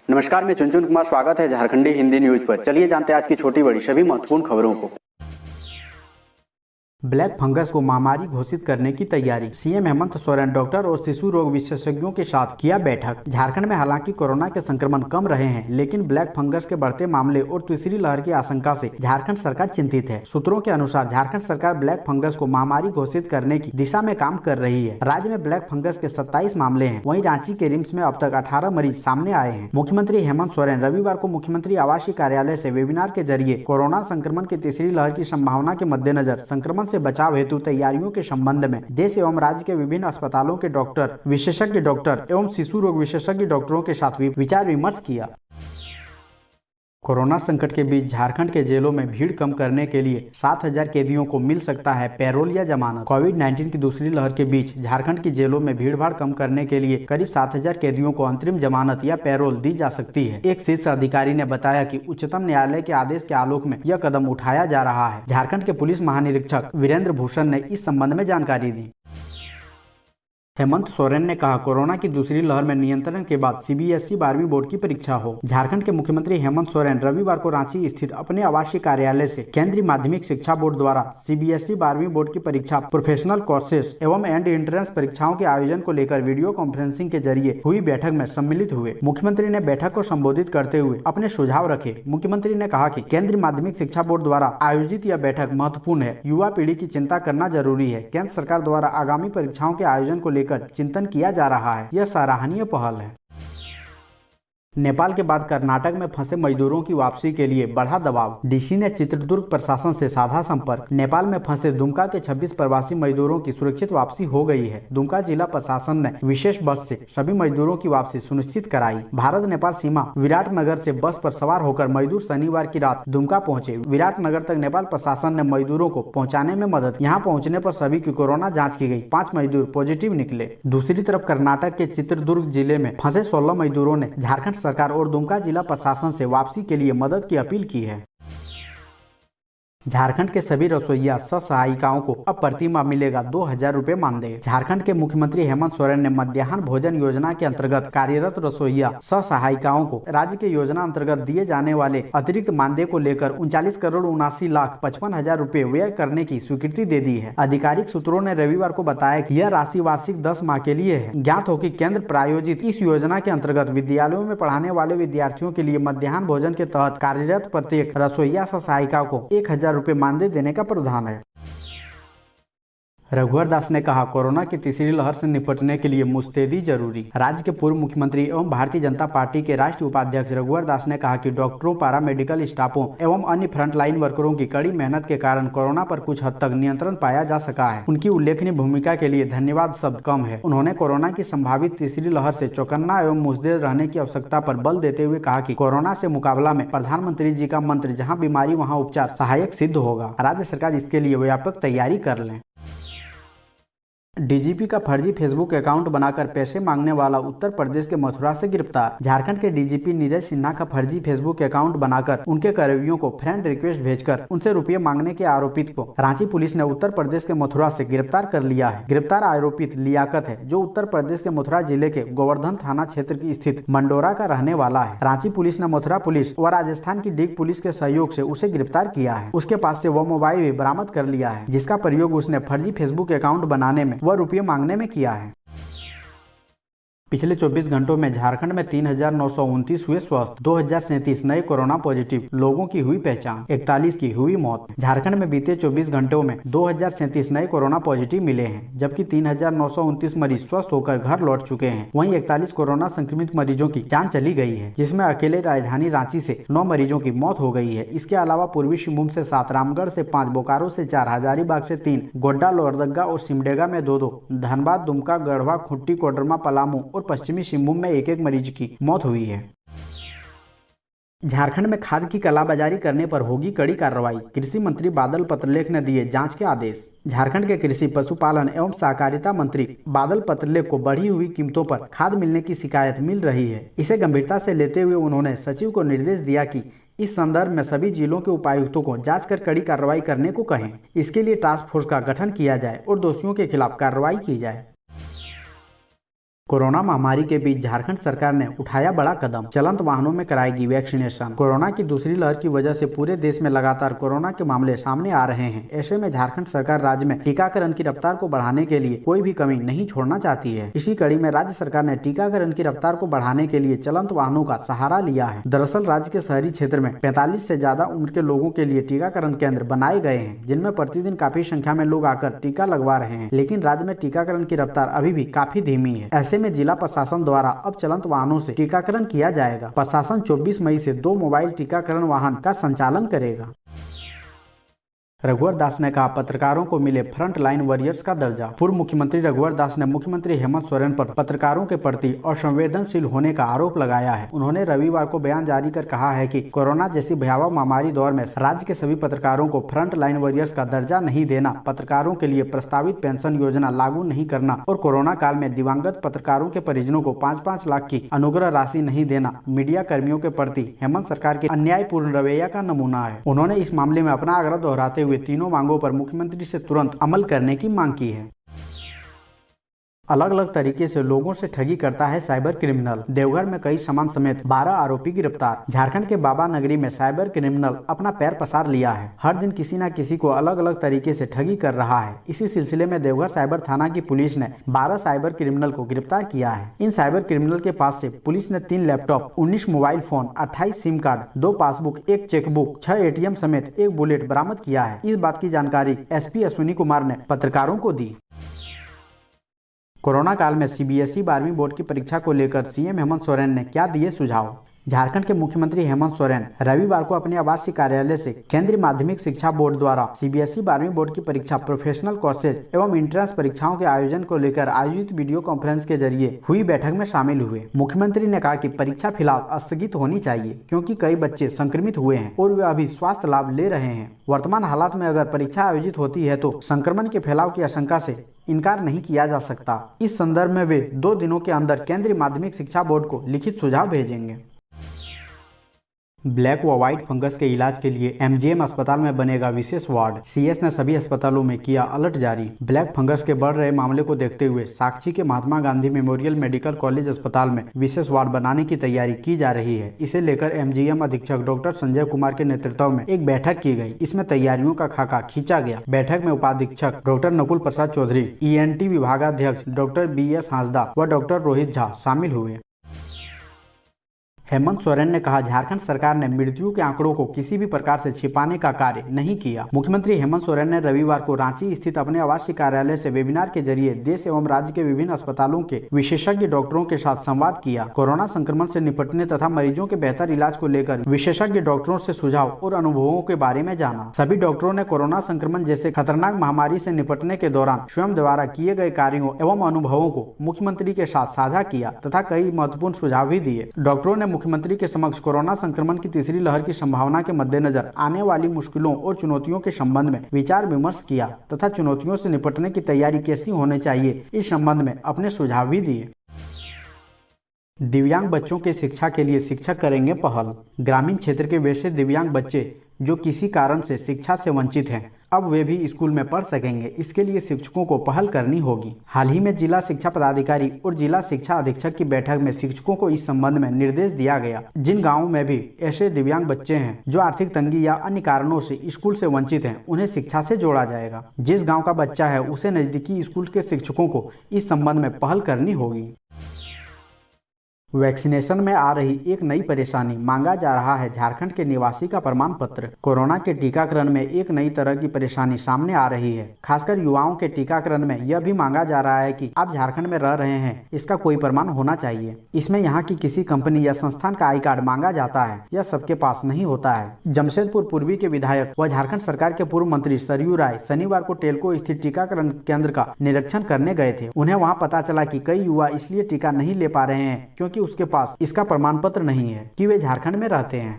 नमस्कार, मैं चुनचुन कुमार। स्वागत है झारखंडी हिंदी न्यूज पर। चलिए जानते हैं आज की छोटी बड़ी सभी महत्वपूर्ण खबरों को। ब्लैक फंगस को महामारी घोषित करने की तैयारी। सीएम हेमंत सोरेन डॉक्टर और शिशु रोग विशेषज्ञों के साथ किया बैठक। झारखंड में हालांकि कोरोना के संक्रमण कम रहे हैं, लेकिन ब्लैक फंगस के बढ़ते मामले और तीसरी लहर की आशंका से झारखंड सरकार चिंतित है। सूत्रों के अनुसार झारखंड सरकार ब्लैक फंगस को महामारी घोषित करने की दिशा में काम कर रही है। राज्य में ब्लैक फंगस के 27 मामले हैं। वहीं रांची के रिम्स में अब तक 18 मरीज सामने आए हैं। मुख्यमंत्री हेमंत सोरेन रविवार को मुख्यमंत्री आवासीय कार्यालय से वेबिनार के जरिए कोरोना संक्रमण की तीसरी लहर की संभावना के मद्देनजर संक्रमण से बचाव हेतु तैयारियों के संबंध में देश एवं राज्य के विभिन्न अस्पतालों के डॉक्टर, विशेषज्ञ डॉक्टर एवं शिशु रोग विशेषज्ञ डॉक्टरों के साथ विचार विमर्श किया। कोरोना संकट के बीच झारखंड के जेलों में भीड़ कम करने के लिए 7,000 कैदियों को मिल सकता है पैरोल या जमानत। कोविड-19 की दूसरी लहर के बीच झारखंड की जेलों में भीड़भाड़ कम करने के लिए करीब 7,000 कैदियों को अंतरिम जमानत या पैरोल दी जा सकती है। एक शीर्ष अधिकारी ने बताया कि उच्चतम न्यायालय के आदेश के आलोक में यह कदम उठाया जा रहा है। झारखंड के पुलिस महानिरीक्षक वीरेंद्र भूषण ने इस संबंध में जानकारी दी। हेमंत सोरेन ने कहा, कोरोना की दूसरी लहर में नियंत्रण के बाद सीबीएसई 12वीं बोर्ड की परीक्षा हो। झारखंड के मुख्यमंत्री हेमंत सोरेन रविवार को रांची स्थित अपने आवासीय कार्यालय से केंद्रीय माध्यमिक शिक्षा बोर्ड द्वारा सीबीएसई 12वीं बोर्ड की परीक्षा, प्रोफेशनल कोर्सेस एवं एंड एंट्रेंस परीक्षाओं के आयोजन को लेकर वीडियो कॉन्फ्रेंसिंग के जरिए हुई बैठक में सम्मिलित हुए। मुख्यमंत्री ने बैठक को संबोधित करते हुए अपने सुझाव रखे। मुख्यमंत्री ने कहा कि केंद्रीय माध्यमिक शिक्षा बोर्ड द्वारा आयोजित यह बैठक महत्वपूर्ण है। युवा पीढ़ी की चिंता करना जरूरी है। केंद्र सरकार द्वारा आगामी परीक्षाओं के आयोजन को लेकर चिंतन किया जा रहा है। यह सराहनीय पहल है। नेपाल के बाद कर्नाटक में फंसे मजदूरों की वापसी के लिए बढ़ा दबाव। डीसी ने चित्रदुर्ग प्रशासन से साधा संपर्क। नेपाल में फंसे दुमका के 26 प्रवासी मजदूरों की सुरक्षित वापसी हो गई है। दुमका जिला प्रशासन ने विशेष बस से सभी मजदूरों की वापसी सुनिश्चित कराई। भारत नेपाल सीमा विराटनगर से बस पर सवार होकर मजदूर शनिवार की रात दुमका पहुंचे। विराटनगर तक नेपाल प्रशासन ने मजदूरों को पहुँचाने में मदद। यहाँ पहुँचने पर सभी की कोरोना जाँच की गयी। 5 मजदूर पॉजिटिव निकले। दूसरी तरफ कर्नाटक के चित्रदुर्ग जिले में फंसे 16 मजदूरों ने झारखंड सरकार और दुमका जिला प्रशासन से वापसी के लिए मदद की अपील की है। झारखंड के सभी रसोइया सहायिकाओं को अब प्रति माह मिलेगा 2,000 रुपए मानदेय। झारखंड के मुख्यमंत्री हेमंत सोरेन ने मध्याह्न भोजन योजना के अंतर्गत कार्यरत रसोइया सहायिकाओं को राज्य के योजना अंतर्गत दिए जाने वाले अतिरिक्त मानदेय को लेकर 39,79,55,000 रुपए व्यय करने की स्वीकृति दे दी है। आधिकारिक सूत्रों ने रविवार को बताया कि यह राशि वार्षिक 10 माह के लिए है। ज्ञात हो कि केंद्र प्रायोजित इस योजना के अंतर्गत विद्यालयों में पढ़ाने वाले विद्यार्थियों के लिए मध्याह्न भोजन के तहत कार्यरत प्रत्येक रसोइया सहायिका को 1,000 रुपए मानदेय देने का प्रावधान है। रघुवर दास ने कहा, कोरोना की तीसरी लहर से निपटने के लिए मुस्तैदी जरूरी। राज्य के पूर्व मुख्यमंत्री एवं भारतीय जनता पार्टी के राष्ट्रीय उपाध्यक्ष रघुवर दास ने कहा कि डॉक्टरों, पैरा मेडिकल स्टाफों एवं अन्य फ्रंटलाइन वर्करों की कड़ी मेहनत के कारण कोरोना पर कुछ हद तक नियंत्रण पाया जा सका है। उनकी उल्लेखनीय भूमिका के लिए धन्यवाद शब्द कम है। उन्होंने कोरोना की संभावित तीसरी लहर से चौकन्ना एवं मुस्तैद रहने की आवश्यकता पर बल देते हुए कहा कि कोरोना से मुकाबला में प्रधानमंत्री जी का मंत्र, जहाँ बीमारी वहाँ उपचार, सहायक सिद्ध होगा। राज्य सरकार इसके लिए व्यापक तैयारी कर ले। डीजीपी का फर्जी फेसबुक अकाउंट बनाकर पैसे मांगने वाला उत्तर प्रदेश के मथुरा से गिरफ्तार। झारखंड के डीजीपी नीरज सिन्हा का फर्जी फेसबुक अकाउंट बनाकर उनके कर्मियों को फ्रेंड रिक्वेस्ट भेजकर उनसे रुपये मांगने के आरोपित को रांची पुलिस ने उत्तर प्रदेश के मथुरा से गिरफ्तार कर लिया है। गिरफ्तार आरोपित लियाकत है, जो उत्तर प्रदेश के मथुरा जिले के गोवर्धन थाना क्षेत्र की स्थित मंडोरा का रहने वाला है। रांची पुलिस ने मथुरा पुलिस व राजस्थान की डिग पुलिस के सहयोग से उसे गिरफ्तार किया है। उसके पास से वो मोबाइल भी बरामद कर लिया है, जिसका प्रयोग उसने फर्जी फेसबुक अकाउंट बनाने में व रुपये मांगने में किया है। पिछले 24 घंटों में झारखंड में 3,929 हुए स्वस्थ। 2,037 नए कोरोना पॉजिटिव लोगों की हुई पहचान। 41 की हुई मौत। झारखंड में बीते 24 घंटों में 2,037 नए कोरोना पॉजिटिव मिले हैं, जबकि 3,929 मरीज स्वस्थ होकर घर लौट चुके हैं। वहीं 41 कोरोना संक्रमित मरीजों की जान चली गई है, जिसमें अकेले राजधानी रांची से 9 मरीजों की मौत हो गई है। इसके अलावा पूर्वी सिंहभूम से 7, रामगढ़ से 5, बोकारो से 4, हजारीबाग से 3, गोड्डा, लोहरदगा और सिमडेगा में 2-2, धनबाद, दुमका, गढ़वा, खूंटी, कोडरमा, पलामू और पश्चिमी सिंहभूम में 1-1 मरीज की मौत हुई है। झारखंड में खाद की कालाबाजारी करने पर होगी कड़ी कार्रवाई। कृषि मंत्री बादल पत्रलेख ने दिए जांच के आदेश। झारखंड के कृषि, पशुपालन एवं सहकारिता मंत्री बादल पत्रलेख को बढ़ी हुई कीमतों पर खाद मिलने की शिकायत मिल रही है। इसे गंभीरता से लेते हुए उन्होंने सचिव को निर्देश दिया कि इस संदर्भ में सभी जिलों के उपायुक्तों को जांच कर कड़ी कार्रवाई करने को कहें। इसके लिए टास्क फोर्स का गठन किया जाए और दोषियों के खिलाफ कार्रवाई की जाए। कोरोना महामारी के बीच झारखंड सरकार ने उठाया बड़ा कदम, चलंत वाहनों में कराएगी वैक्सीनेशन। कोरोना की दूसरी लहर की वजह से पूरे देश में लगातार कोरोना के मामले सामने आ रहे हैं। ऐसे में झारखंड सरकार राज्य में टीकाकरण की रफ्तार को बढ़ाने के लिए कोई भी कमी नहीं छोड़ना चाहती है। इसी कड़ी में राज्य सरकार ने टीकाकरण की रफ्तार को बढ़ाने के लिए चलंत वाहनों का सहारा लिया है। दरअसल राज्य के शहरी क्षेत्र में 45 से ज्यादा उम्र के लोगों के लिए टीकाकरण केंद्र बनाए गए हैं, जिनमें प्रतिदिन काफी संख्या में लोग आकर टीका लगवा रहे हैं। लेकिन राज्य में टीकाकरण की रफ्तार अभी भी काफी धीमी है। ऐसे में जिला प्रशासन द्वारा अब चलंत वाहनों से टीकाकरण किया जाएगा। प्रशासन 24 मई से 2 मोबाइल टीकाकरण वाहन का संचालन करेगा। रघुवर दास ने कहा, पत्रकारों को मिले फ्रंट लाइन वॉरियर्स का दर्जा। पूर्व मुख्यमंत्री रघुवर दास ने मुख्यमंत्री हेमंत सोरेन पर पत्रकारों के प्रति असंवेदनशील होने का आरोप लगाया है। उन्होंने रविवार को बयान जारी कर कहा है कि कोरोना जैसी भयावह महामारी दौर में राज्य के सभी पत्रकारों को फ्रंट लाइन वॉरियर्स का दर्जा नहीं देना, पत्रकारों के लिए प्रस्तावित पेंशन योजना लागू नहीं करना और कोरोना काल में दिवंगत पत्रकारों के परिजनों को 5-5 लाख की अनुग्रह राशि नहीं देना मीडिया कर्मियों के प्रति हेमंत सरकार के अन्यायपूर्ण रवैया का नमूना है। उन्होंने इस मामले में अपना आग्रह दोहराते हुए तीनों मांगों पर मुख्यमंत्री से तुरंत अमल करने की मांग की है। अलग अलग तरीके से लोगों से ठगी करता है साइबर क्रिमिनल। देवघर में कई सामान समेत 12 आरोपी गिरफ्तार। झारखंड के बाबा नगरी में साइबर क्रिमिनल अपना पैर पसार लिया है। हर दिन किसी न किसी को अलग अलग तरीके से ठगी कर रहा है। इसी सिलसिले में देवघर साइबर थाना की पुलिस ने 12 साइबर क्रिमिनल को गिरफ्तार किया है। इन साइबर क्रिमिनल के पास से पुलिस ने 3 laptop, 19 mobile phone, 28 SIM card, 2 passbook, 1 chequebook, 6 ATM समेत 1 बुलेट बरामद किया है। इस बात की जानकारी SP अश्विनी कुमार ने पत्रकारों को दी। कोरोना काल में CBSE 12वीं बोर्ड की परीक्षा को लेकर CM हेमंत सोरेन ने क्या दिए सुझाव। झारखंड के मुख्यमंत्री हेमंत सोरेन रविवार को अपने आवासीय कार्यालय से केंद्रीय माध्यमिक शिक्षा बोर्ड द्वारा CBSE 12वीं बोर्ड की परीक्षा, प्रोफेशनल कोर्सेज एवं इंट्रेंस परीक्षाओं के आयोजन को लेकर आयोजित वीडियो कॉन्फ्रेंस के जरिए हुई बैठक में शामिल हुए। मुख्यमंत्री ने कहा कि परीक्षा फिलहाल स्थगित होनी चाहिए, क्योंकि कई बच्चे संक्रमित हुए हैं और वे अभी स्वास्थ्य लाभ ले रहे हैं। वर्तमान हालात में अगर परीक्षा आयोजित होती है तो संक्रमण के फैलाव की आशंका से इनकार नहीं किया जा सकता। इस संदर्भ में वे 2 दिनों के अंदर केंद्रीय माध्यमिक शिक्षा बोर्ड को लिखित सुझाव भेजेंगे। ब्लैक व व्हाइट फंगस के इलाज के लिए MGM अस्पताल में बनेगा विशेष वार्ड। CS ने सभी अस्पतालों में किया अलर्ट जारी। ब्लैक फंगस के बढ़ रहे मामले को देखते हुए साक्षी के Mahatma Gandhi memorial medical college अस्पताल में विशेष वार्ड बनाने की तैयारी की जा रही है। इसे लेकर MGM अधीक्षक डॉक्टर संजय कुमार के नेतृत्व में एक बैठक की गई। इसमें तैयारियों का खाका खींचा गया। बैठक में उपाधीक्षक डॉक्टर नकुल प्रसाद चौधरी, ENT विभागाध्यक्ष डॉक्टर BS हांसदा व डॉक्टर रोहित झा शामिल हुए। हेमंत सोरेन ने कहा, झारखंड सरकार ने मृत्यु के आंकड़ों को किसी भी प्रकार से छिपाने का कार्य नहीं किया। मुख्यमंत्री हेमंत सोरेन ने रविवार को रांची स्थित अपने आवासीय कार्यालय से वेबिनार के जरिए देश एवं राज्य के विभिन्न अस्पतालों के विशेषज्ञ डॉक्टरों के साथ संवाद किया। कोरोना संक्रमण से निपटने तथा मरीजों के बेहतर इलाज को लेकर विशेषज्ञ डॉक्टरों से सुझाव और अनुभवों के बारे में जाना। सभी डॉक्टरों ने कोरोना संक्रमण जैसे खतरनाक महामारी से निपटने के दौरान स्वयं द्वारा किए गए कार्यों एवं अनुभवों को मुख्यमंत्री के साथ साझा किया तथा कई महत्वपूर्ण सुझाव भी दिए। डॉक्टरों ने मुख्यमंत्री के समक्ष कोरोना संक्रमण की तीसरी लहर की संभावना के मद्देनजर आने वाली मुश्किलों और चुनौतियों के संबंध में विचार विमर्श किया तथा चुनौतियों से निपटने की तैयारी कैसी होनी चाहिए, इस संबंध में अपने सुझाव भी दिए। दिव्यांग बच्चों की शिक्षा के लिए शिक्षक करेंगे पहल। ग्रामीण क्षेत्र के वैसे दिव्यांग बच्चे जो किसी कारण से शिक्षा से वंचित हैं, अब वे भी स्कूल में पढ़ सकेंगे। इसके लिए शिक्षकों को पहल करनी होगी। हाल ही में जिला शिक्षा पदाधिकारी और जिला शिक्षा अधीक्षक की बैठक में शिक्षकों को इस संबंध में निर्देश दिया गया। जिन गाँवों में भी ऐसे दिव्यांग बच्चे हैं जो आर्थिक तंगी या अन्य कारणों से स्कूल से वंचित हैं, उन्हें शिक्षा से जोड़ा जाएगा। जिस गाँव का बच्चा है उसे नजदीकी स्कूल के शिक्षकों को इस संबंध में पहल करनी होगी। वैक्सीनेशन में आ रही एक नई परेशानी, मांगा जा रहा है झारखंड के निवासी का प्रमाण पत्र। कोरोना के टीकाकरण में एक नई तरह की परेशानी सामने आ रही है। खासकर युवाओं के टीकाकरण में यह भी मांगा जा रहा है कि आप झारखंड में रह रहे हैं, इसका कोई प्रमाण होना चाहिए। इसमें यहाँ की किसी कंपनी या संस्थान का आई कार्ड मांगा जाता है। यह सबके पास नहीं होता है। जमशेदपुर पूर्वी के विधायक व झारखंड सरकार के पूर्व मंत्री सरयू राय शनिवार को टेल्को स्थित टीकाकरण केंद्र का निरीक्षण करने गए थे। उन्हें वहाँ पता चला कि कई युवा इसलिए टीका नहीं ले पा रहे हैं क्योंकि उसके पास इसका प्रमाण पत्र नहीं है कि वे झारखंड में रहते हैं।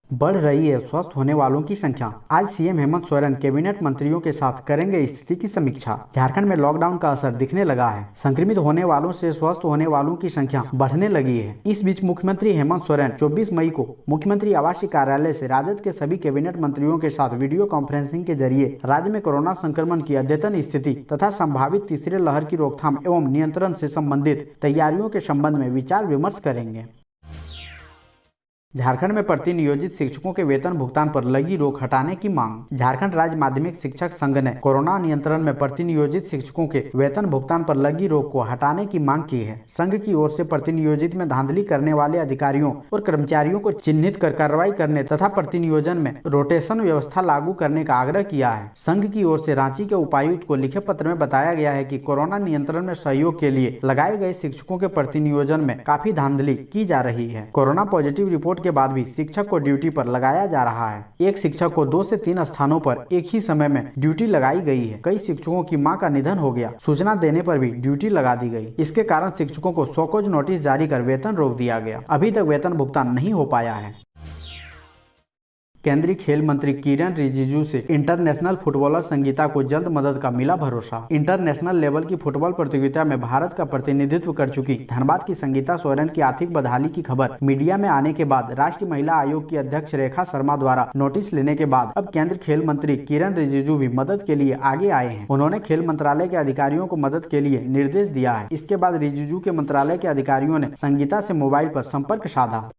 बढ़ रही है स्वस्थ होने वालों की संख्या। आज सीएम हेमंत सोरेन कैबिनेट मंत्रियों के साथ करेंगे स्थिति की समीक्षा। झारखंड में लॉकडाउन का असर दिखने लगा है। संक्रमित होने वालों से स्वस्थ होने वालों की संख्या बढ़ने लगी है। इस बीच मुख्यमंत्री हेमंत सोरेन 24 मई को मुख्यमंत्री आवासीय कार्यालय से राजद के सभी कैबिनेट मंत्रियों के साथ वीडियो कॉन्फ्रेंसिंग के जरिए राज्य में कोरोना संक्रमण की अद्यतन स्थिति तथा संभावित तीसरे लहर की रोकथाम एवं नियंत्रण से संबंधित तैयारियों के संबंध में विचार विमर्श करेंगे। झारखंड में प्रतिनियोजित शिक्षकों के वेतन भुगतान पर लगी रोक हटाने की मांग। झारखंड राज्य माध्यमिक शिक्षक संघ ने कोरोना नियंत्रण में प्रतिनियोजित शिक्षकों के वेतन भुगतान पर लगी रोक को हटाने की मांग की है। संघ की ओर से प्रतिनियोजित में धांधली करने वाले अधिकारियों और कर्मचारियों को चिन्हित कर कार्रवाई करने तथा प्रतिनियोजन में रोटेशन व्यवस्था लागू करने का आग्रह किया है। संघ की ओर से रांची के उपायुक्त को लिखे पत्र में बताया गया है कि कोरोना नियंत्रण में सहयोग के लिए लगाए गए शिक्षकों के प्रतिनियोजन में काफी धांधली की जा रही है। कोरोना पॉजिटिव रिपोर्ट के बाद भी शिक्षक को ड्यूटी पर लगाया जा रहा है। एक शिक्षक को 2 से 3 स्थानों पर एक ही समय में ड्यूटी लगाई गई है। कई शिक्षकों की मां का निधन हो गया। सूचना देने पर भी ड्यूटी लगा दी गई। इसके कारण शिक्षकों को शोकॉज नोटिस जारी कर वेतन रोक दिया गया। अभी तक वेतन भुगतान नहीं हो पाया है। केंद्रीय खेल मंत्री किरण रिजिजू से इंटरनेशनल फुटबॉलर संगीता को जल्द मदद का मिला भरोसा। इंटरनेशनल लेवल की फुटबॉल प्रतियोगिता में भारत का प्रतिनिधित्व कर चुकी धनबाद की संगीता सोरेन की आर्थिक बदहाली की खबर मीडिया में आने के बाद राष्ट्रीय महिला आयोग की अध्यक्ष रेखा शर्मा द्वारा नोटिस लेने के बाद अब केंद्रीय खेल मंत्री किरण रिजिजू भी मदद के लिए आगे आए हैं। उन्होंने खेल मंत्रालय के अधिकारियों को मदद के लिए निर्देश दिया है। इसके बाद रिजिजू के मंत्रालय के अधिकारियों ने संगीता से मोबाइल पर संपर्क साधा।